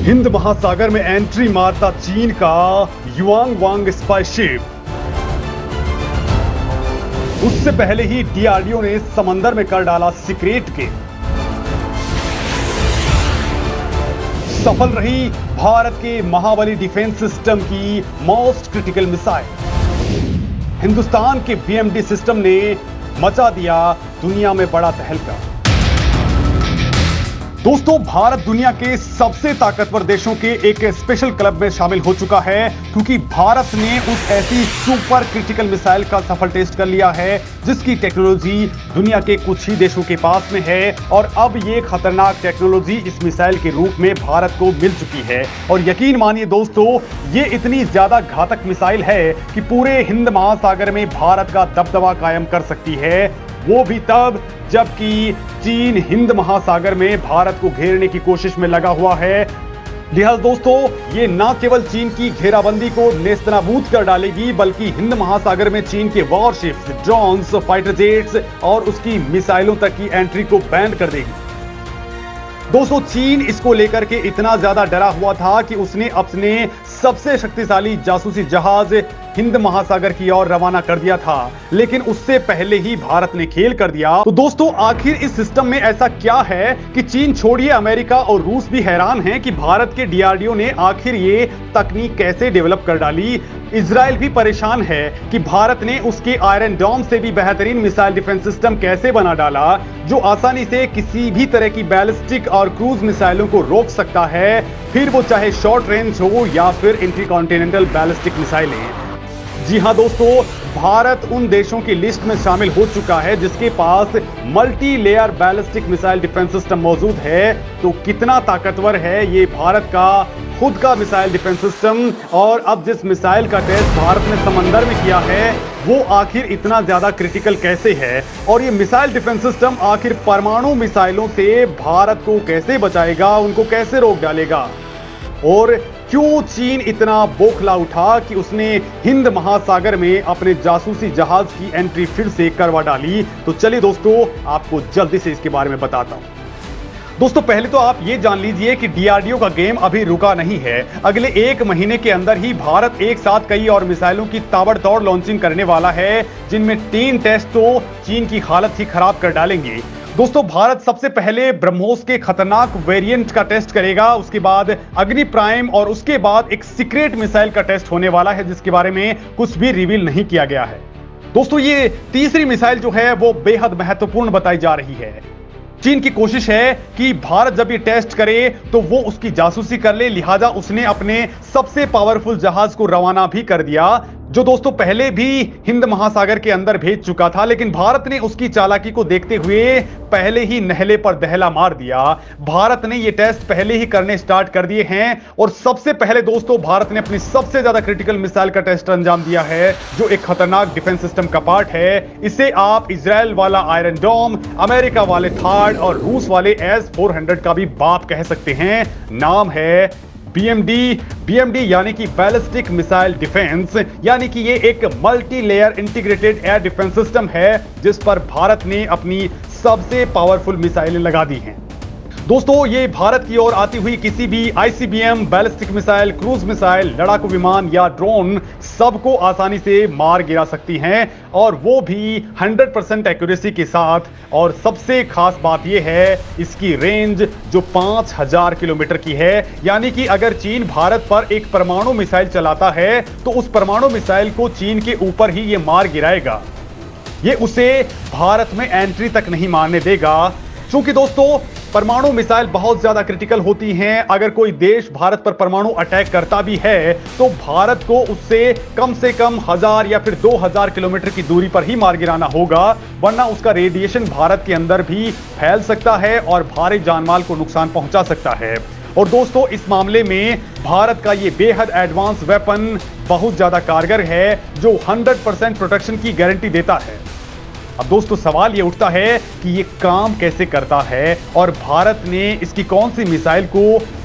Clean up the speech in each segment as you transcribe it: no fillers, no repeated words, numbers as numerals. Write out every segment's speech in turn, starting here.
हिंद महासागर में एंट्री मारता चीन का युआंग वांग स्पाईशिप। उससे पहले ही डीआरडीओ ने समंदर में कर डाला सीक्रेट गेम। सफल रही भारत के महाबली डिफेंस सिस्टम की मोस्ट क्रिटिकल मिसाइल। हिंदुस्तान के बीएमडी सिस्टम ने मचा दिया दुनिया में बड़ा तहलका। दोस्तों, भारत दुनिया के सबसे ताकतवर देशों के एक स्पेशल क्लब में शामिल हो चुका है, क्योंकि भारत ने उस ऐसी सुपर क्रिटिकल मिसाइल का सफल टेस्ट कर लिया है जिसकी टेक्नोलॉजी दुनिया के कुछ ही देशों के पास में है। और अब ये खतरनाक टेक्नोलॉजी इस मिसाइल के रूप में भारत को मिल चुकी है। और यकीन मानिए दोस्तों, ये इतनी ज्यादा घातक मिसाइल है कि पूरे हिंद महासागर में भारत का दबदबा कायम कर सकती है, वो भी तब जबकि चीन हिंद महासागर में भारत को घेरने की कोशिश में लगा हुआ है। लिहाजा दोस्तों, ये न केवल चीन की घेराबंदी को नेस्तनाबूद कर डालेगी, बल्कि हिंद महासागर में चीन के वॉरशिप्स, ड्रोन्स, फाइटर जेट्स और उसकी मिसाइलों तक की एंट्री को बैन कर देगी। दोस्तों, चीन इसको लेकर के इतना ज्यादा डरा हुआ था कि उसने अपने सबसे शक्तिशाली जासूसी जहाज हिंद महासागर की ओर रवाना कर दिया था, लेकिन उससे पहले ही भारत ने खेल कर दिया। तो दोस्तों, आखिर इस सिस्टम में ऐसा क्या है कि चीन छोड़िए अमेरिका और रूस भी हैरान हैं कि भारत के डीआरडीओ ने आखिर ये तकनीक कैसे डेवलप कर डाली। इजराइल भी परेशान है कि भारत ने उसके आयरन डोम से भी बेहतरीन मिसाइल डिफेंस सिस्टम कैसे बना डाला, जो आसानी से किसी भी तरह की बैलिस्टिक और क्रूज मिसाइलों को रोक सकता है, फिर वो चाहे शॉर्ट रेंज हो या फिर इंटरकॉन्टिनेंटल बैलिस्टिक मिसाइलें। जी हां दोस्तों, भारत उन देशों की लिस्ट में शामिल हो चुका है जिसके पास multi layer ballistic missile defence system मौजूद है। तो कितना ताकतवर है ये भारत का खुद का मिसाइल डिफेंस सिस्टम, और अब जिस मिसाइल का टेस्ट भारत ने समंदर में किया है वो आखिर इतना ज्यादा क्रिटिकल कैसे है, और ये मिसाइल डिफेंस सिस्टम आखिर परमाणु मिसाइलों से भारत को कैसे बचाएगा, उनको कैसे रोक डालेगा, और क्यों चीन इतना बौखला उठा कि उसने हिंद महासागर में अपने जासूसी जहाज की एंट्री फिर से करवा डाली। तो चलिए दोस्तों, आपको जल्दी से इसके बारे में बताता हूं। दोस्तों, पहले तो आप ये जान लीजिए कि डीआरडीओ का गेम अभी रुका नहीं है। अगले 1 महीने के अंदर ही भारत एक साथ कई और मिसाइलों की ताबड़तोड़ लॉन्चिंग करने वाला है, जिनमें 3 टेस्ट तो चीन की हालत ही खराब कर डालेंगे। दोस्तों, भारत सबसे पहले ब्रह्मोस के खतरनाक वेरिएंट का टेस्ट करेगा, उसके बाद अग्नि प्राइम, और उसके बाद एक सीक्रेट मिसाइल का टेस्ट होने वाला है जिसके बारे में कुछ भी रिवील नहीं किया गया है। दोस्तों, ये तीसरी मिसाइल जो है वो बेहद महत्वपूर्ण बताई जा रही है। चीन की कोशिश है कि भारत जब ये टेस्ट करे तो वो उसकी जासूसी कर ले, लिहाजा उसने अपने सबसे पावरफुल जहाज को रवाना भी कर दिया, जो दोस्तों पहले भी हिंद महासागर के अंदर भेज चुका था, लेकिन भारत ने उसकी चालाकी को देखते हुए पहले ही नहले पर दहला मार दिया। भारत ने ये टेस्ट पहले ही करने स्टार्ट कर दिए हैं, और सबसे पहले दोस्तों भारत ने अपनी सबसे ज्यादा क्रिटिकल मिसाइल का टेस्ट अंजाम दिया है, जो एक खतरनाक डिफेंस सिस्टम का पार्ट है। इसे आप इजराइल वाला आयरन डोम, अमेरिका वाले थार्ड और रूस वाले S-400 का भी बाप कह सकते हैं। नाम है बीएमडी यानी कि बैलिस्टिक मिसाइल डिफेंस, यानी कि ये एक multi layer integrated air defence system है जिस पर भारत ने अपनी सबसे पावरफुल मिसाइलें लगा दी हैं। दोस्तों, ये भारत की ओर आती हुई किसी भी ICBM, ballistic missile, cruise missile, लड़ाकू विमान या ड्रोन सबको आसानी से मार गिरा सकती हैं, और वो भी 100% एक्यूरेसी के साथ। और सबसे खास बात यह है इसकी रेंज जो 5000 किलोमीटर की है, यानी कि अगर चीन भारत पर एक परमाणु मिसाइल चलाता है तो उस परमाणु मिसाइल को चीन के ऊपर ही ये मार गिराएगा, ये उसे भारत में एंट्री तक नहीं मारने देगा। क्योंकि दोस्तों, परमाणु मिसाइल बहुत ज्यादा क्रिटिकल होती हैं। अगर कोई देश भारत पर परमाणु अटैक करता भी है तो भारत को उससे कम से कम 1000 या फिर 2000 किलोमीटर की दूरी पर ही मार गिराना होगा, वरना उसका रेडिएशन भारत के अंदर भी फैल सकता है और भारी जानमाल को नुकसान पहुंचा सकता है। और दोस्तों, इस मामले में भारत का ये बेहद एडवांस वेपन बहुत ज्यादा कारगर है, जो 100% प्रोटेक्शन की गारंटी देता है। अब दोस्तों, सवाल ये उठता है कि ये काम कैसे करता है, और भारत ने इसकी कौन सी मिसाइल को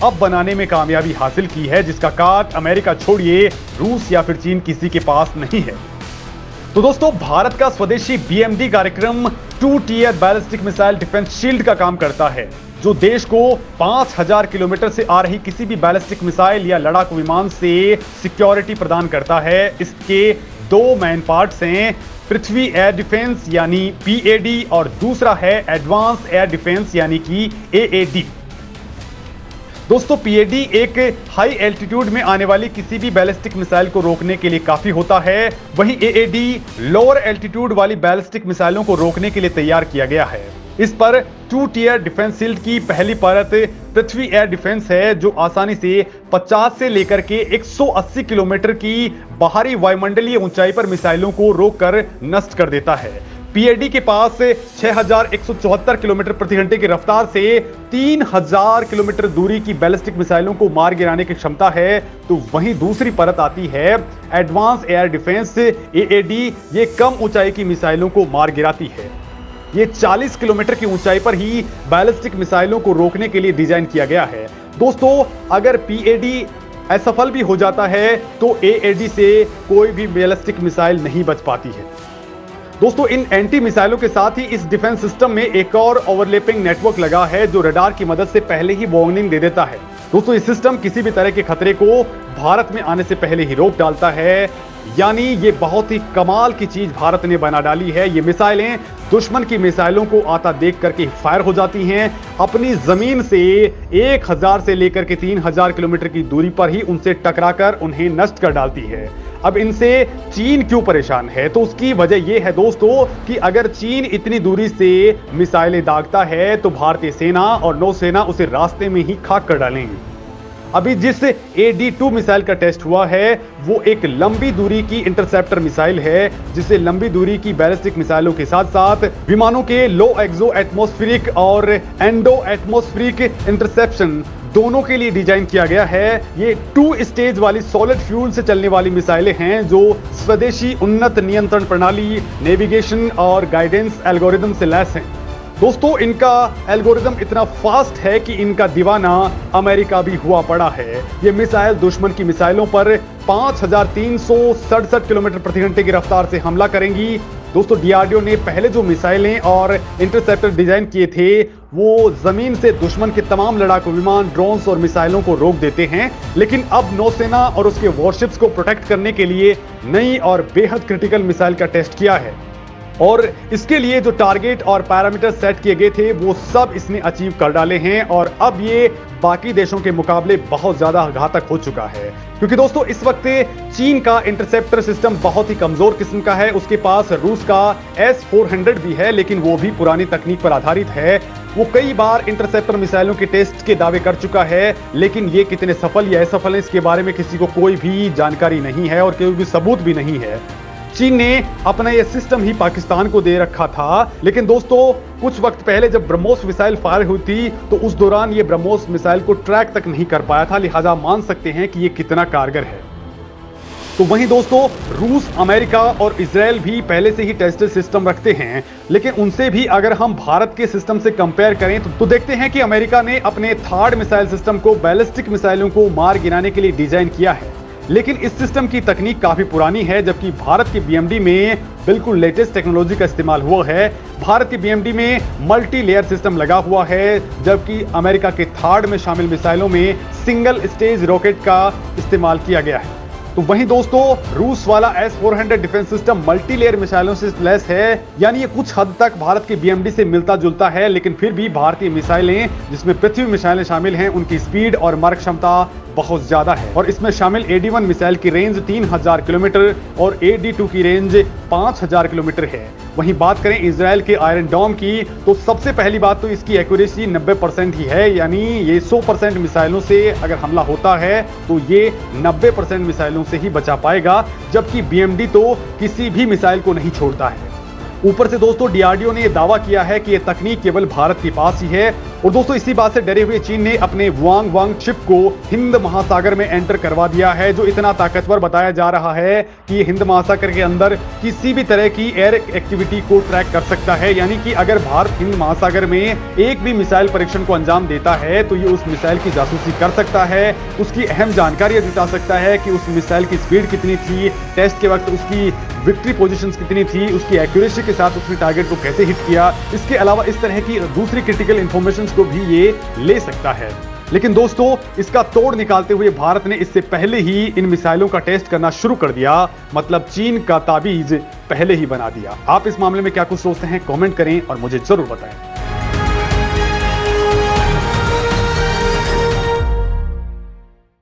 अब बनाने में कामयाबी हासिल की है जिसका काट अमेरिका छोड़िए रूस या फिर चीन किसी के पास नहीं है। तो दोस्तों, भारत का स्वदेशी बीएमडी कार्यक्रम 2 tier ballistic missile defence shield का काम करता है, जो देश को 5000 किलोमीटर से आ रही किसी भी बैलिस्टिक मिसाइल या लड़ाकू विमान से सिक्योरिटी प्रदान करता है। इसके दो मेन पार्ट्स हैं, पृथ्वी एयर डिफेंस यानी पीएडी और दूसरा है एडवांस एयर डिफेंस यानी कि एएडी। दोस्तों पीएडी एक हाई एल्टीट्यूड में आने वाली किसी भी बैलिस्टिक मिसाइल को रोकने के लिए काफी होता है, वहीं एएडी लोअर एल्टीट्यूड वाली बैलिस्टिक मिसाइलों को रोकने के लिए तैयार किया गया है। इस पर 2 टियर डिफेंस शील्ड की पहली परत पृथ्वी एयर डिफेंस है, जो आसानी से 50 से लेकर के 180 किलोमीटर की बाहरी वायुमंडलीय ऊंचाई पर मिसाइलों को रोककर नष्ट कर देता है। पीएडी के पास 6174 किलोमीटर प्रति घंटे की रफ्तार से 3000 किलोमीटर दूरी की बैलिस्टिक मिसाइलों को मार गिराने की क्षमता है। तो वहीं दूसरी परत आती है एडवांस एयर डिफेंस एएडी। ये कम ऊंचाई की मिसाइलों को मार गिराती है। ये 40 किलोमीटर की ऊंचाई पर ही बैलिस्टिक मिसाइलों को रोकने के लिए डिजाइन किया गया है। दोस्तों अगर पीएडी असफल भी हो जाता है तो एएडी से कोई भी बैलिस्टिक मिसाइल नहीं बच पाती है। दोस्तों इन एंटी मिसाइलों के साथ ही इस डिफेंस सिस्टम में एक और ओवरलैपिंग नेटवर्क लगा है, जो रडार की मदद से पहले ही वार्निंग दे देता है। दोस्तों इस सिस्टम किसी भी तरह के खतरे को भारत में आने से पहले ही रोक डालता है। यानी ये बहुत ही कमाल की चीज भारत ने बना डाली है। ये मिसाइलें दुश्मन की मिसाइलों को आता देख करके फायर हो जाती हैं। अपनी जमीन से 1000 से लेकर के 3000 किलोमीटर की दूरी पर ही उनसे टकराकर उन्हें नष्ट कर डालती है। अब इनसे चीन क्यों परेशान है? तो उसकी वजह यह है दोस्तों कि अगर चीन इतनी दूरी से मिसाइलें दागता है तो भारतीय सेना और नौसेना उसे रास्ते में ही खाक कर डालेंगे। अभी जिस AD-2 मिसाइल का टेस्ट हुआ है वो एक लंबी दूरी की इंटरसेप्टर मिसाइल है, जिसे लंबी दूरी की बैलिस्टिक मिसाइलों के साथ साथ विमानों के लो एक्सो एटमॉस्फेरिक और एंडो एटमॉस्फेरिक इंटरसेप्शन दोनों के लिए डिजाइन किया गया है। ये 2 स्टेज वाली सॉलिड फ्यूल से चलने वाली मिसाइलें हैं, जो स्वदेशी उन्नत नियंत्रण प्रणाली, नेविगेशन और गाइडेंस एल्गोरिदम से लैस हैं। दोस्तों इनका एल्गोरिदम इतना फास्ट है कि इनका दीवाना अमेरिका भी हुआ पड़ा है। ये मिसाइल दुश्मन की मिसाइलों पर 5367 किलोमीटर प्रति घंटे की रफ्तार से हमला करेंगी। दोस्तों डीआरडीओ ने पहले जो मिसाइलें और इंटरसेप्टर डिजाइन किए थे वो जमीन से दुश्मन के तमाम लड़ाकू विमान, ड्रोन्स और मिसाइलों को रोक देते हैं, लेकिन अब नौसेना और उसके वॉरशिप्स को प्रोटेक्ट करने के लिए नई और बेहद क्रिटिकल मिसाइल का टेस्ट किया है। और इसके लिए जो टारगेट और पैरामीटर सेट किए गए थे वो सब इसने अचीव कर डाले हैं और अब ये बाकी देशों के मुकाबले बहुत ज्यादा घातक हो चुका है। क्योंकि दोस्तों इस वक्त चीन का इंटरसेप्टर सिस्टम बहुत ही कमजोर किस्म का है। उसके पास रूस का S-400 भी है, लेकिन वो भी पुरानी तकनीक पर आधारित है। वो कई बार इंटरसेप्टर मिसाइलों के टेस्ट के दावे कर चुका है, लेकिन ये कितने सफल या असफल है इसके बारे में किसी को कोई भी जानकारी नहीं है और कोई भी सबूत भी नहीं है। चीन ने अपना यह सिस्टम ही पाकिस्तान को दे रखा था, लेकिन दोस्तों कुछ वक्त पहले जब ब्रह्मोस मिसाइल फायर हुई थी तो उस दौरान ये ब्रह्मोस मिसाइल को ट्रैक तक नहीं कर पाया था, लिहाजा मान सकते हैं कि ये कितना कारगर है। तो वहीं दोस्तों रूस, अमेरिका और इजराइल भी पहले से ही टेस्टेड सिस्टम रखते हैं, लेकिन उनसे भी अगर हम भारत के सिस्टम से कंपेयर करें तो देखते हैं कि अमेरिका ने अपने थर्ड मिसाइल सिस्टम को बैलिस्टिक मिसाइलों को मार गिराने के लिए डिजाइन किया है, लेकिन इस सिस्टम की तकनीक काफी पुरानी है, जबकि भारत के बीएमडी में बिल्कुल लेटेस्ट टेक्नोलॉजी का इस्तेमाल हुआ है। भारत के बीएमडी में मल्टी लेयर सिस्टम लगा हुआ है, जबकि अमेरिका के थर्ड में शामिल मिसाइलों में सिंगल स्टेज रॉकेट का इस्तेमाल किया गया है। तो वहीं दोस्तों रूस वाला S-400 defence system multi layer मिसाइलों से लैस है, यानी ये कुछ हद तक भारत के बीएमडी से मिलता जुलता है, लेकिन फिर भी भारतीय मिसाइलें जिसमें पृथ्वी मिसाइलें शामिल हैं उनकी स्पीड और मारक क्षमता बहुत ज्यादा है। और इसमें शामिल AD-1 मिसाइल की रेंज 3000 किलोमीटर और AD-2 की रेंज 5000 किलोमीटर है। वहीं बात करें इजराइल के आयरन डोम की तो सबसे पहली बात तो इसकी एक्यूरेसी 90% ही है, यानी ये 100% मिसाइलों से अगर हमला होता है तो ये 90% मिसाइलों से ही बचा पाएगा, जबकि बीएमडी तो किसी भी मिसाइल को नहीं छोड़ता है। ऊपर से दोस्तों डीआरडीओ ने यह दावा किया है कि यह तकनीक केवल भारत के पास ही है। और दोस्तों इसी बात से डरे हुए चीन ने अपने वांग शिप को हिंद महासागर में एंटर करवा दिया है, जो इतना ताकतवर बताया जा रहा है कि ये हिंद महासागर के अंदर किसी भी तरह की एयर एक्टिविटी को ट्रैक कर सकता है। यानी कि अगर भारत हिंद महासागर में एक भी मिसाइल परीक्षण को अंजाम देता है तो ये उस मिसाइल की जासूसी कर सकता है, उसकी अहम जानकारियां जुटा सकता है कि उस मिसाइल की स्पीड कितनी थी, टेस्ट के वक्त उसकी विक्ट्री पोजीशंस कितनी थी, उसकी एक्यूरेसी के साथ उसने टारगेट को कैसे हिट किया। इसके अलावा इस तरह की दूसरी क्रिटिकल इंफॉर्मेशन को भी ये ले सकता है। लेकिन दोस्तों, इसका तोड़ निकालते हुए भारत ने इससे पहले ही इन मिसाइलों का टेस्ट करना शुरू कर दिया। मतलब चीन का ताबीज पहले ही बना दिया। आप इस मामले में क्या कुछ सोचते हैं, कमेंट करें और मुझे जरूर बताएं।